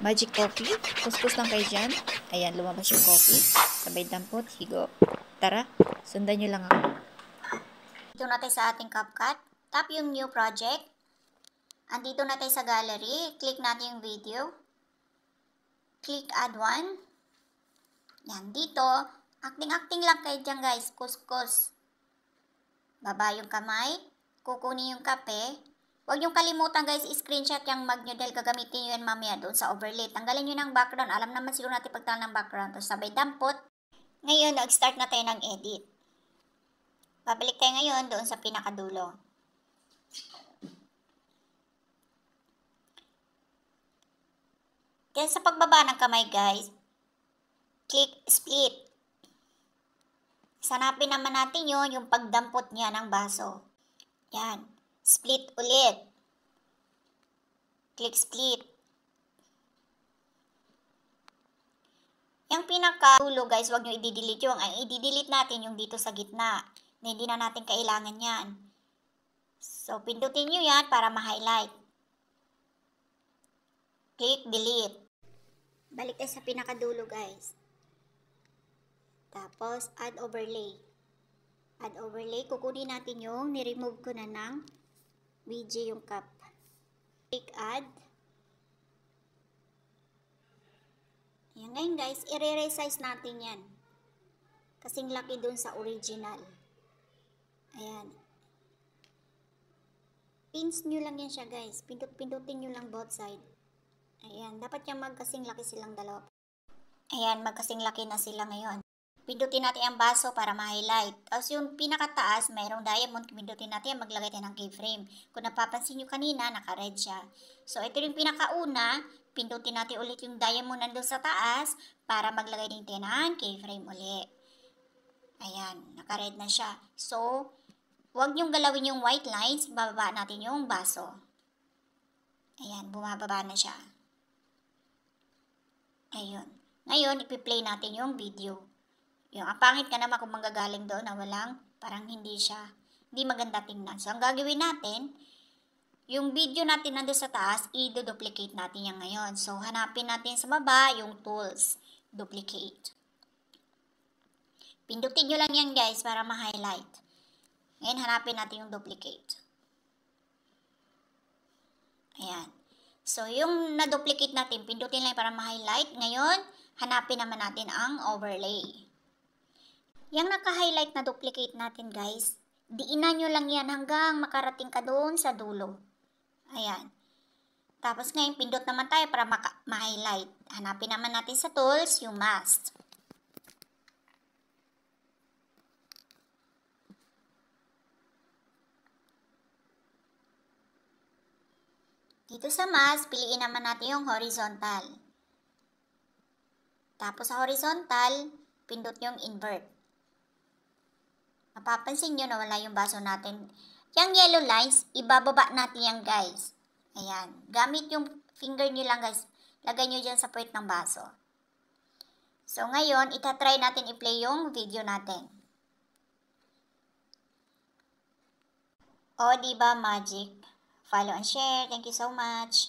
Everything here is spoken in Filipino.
Magic coffee. Kuskus lang kayo dyan. Ayan, lumabas yung coffee. Sabay dampot, higo. Tara, sundan nyo lang ako. Dito natin sa ating CapCut. Tap yung new project. Andito natin sa gallery. Click natin yung video. Click add one. Yan, dito. Acting-acting lang kayo dyan guys. Kuskus. Baba yung kamay. Kukunin yung kape. Huwag niyong kalimutan guys, screenshot yung mug nyo dahil gagamitin nyo yan mamaya doon sa overlay. Tanggalin nyo ng background. Alam naman siguro natin pagtanggal ng background. Tapos sabay dampot. Ngayon, nag-start na tayo ng edit. Babalik tayo ngayon doon sa pinakadulo. Then sa pagbaba ng kamay guys, click split. Hanapin naman natin yung pagdampot niya ng baso. Yan. Split ulit. Click split. Yung pinakadulo guys, wag nyo i-delete yung. Ang i-delete natin yung dito sa gitna. Na hindi na natin kailangan yan. So, pindutin nyo yan para ma-highlight. Click delete. Balik tayo sa pinakadulo guys. Tapos, add overlay. Add overlay. Kukunin natin yung ni-remove ko na ng VJ yung cup. Click add. Ayan, ngayon guys, i-resize natin yan. Kasing laki dun sa original. Ayan. Pins nyo lang yan siya guys. Pindutin nyo lang both side. Ayan, dapat yung magkasing laki silang dalawa. Ayan, magkasing laki na sila ngayon. Pindutin natin ang baso para ma-highlight. Tapos yung pinakataas, mayroong diamond. Pindutin natin yan, maglagay tayo ng keyframe. Kung napapansin nyo kanina, naka-red siya. So, ito yung pinakauna. Pindutin natin ulit yung diamond nandun sa taas para maglagay din tayo ng keyframe ulit. Ayan, naka-red na siya. So, huwag nyong galawin yung white lines. Bababa natin yung baso. Ayan, bumababa na siya. Ayun. Ngayon, ipi-play natin yung video. Yung pangit ka naman kung manggagaling doon na walang, parang hindi maganda tingnan. So, ang gagawin natin, yung video natin nandun sa taas, i-duplicate natin yan ngayon. So, hanapin natin sa baba yung tools. Duplicate. Pindutin nyo lang yan guys para ma-highlight. Ngayon, hanapin natin yung duplicate. Ayan. So, yung na-duplicate natin, pindutin lang para ma-highlight. Ngayon, hanapin naman natin ang overlay. Yung naka-highlight na duplicate natin guys, diinan nyo lang yan hanggang makarating ka doon sa dulo. Ayan. Tapos ngayon, pindot naman tayo para ma-highlight. Hanapin naman natin sa tools yung mask. Dito sa mask, piliin naman natin yung horizontal. Tapos sa horizontal, pindot yung invert. Mapapansin nyo na wala yung baso natin. Yung yellow lines, ibababa natin yan guys. Ayan. Gamit yung finger nyo lang guys. Lagay nyo dyan sa puwet ng baso. So ngayon, itatry natin i-play yung video natin. O, diba magic? Follow and share. Thank you so much.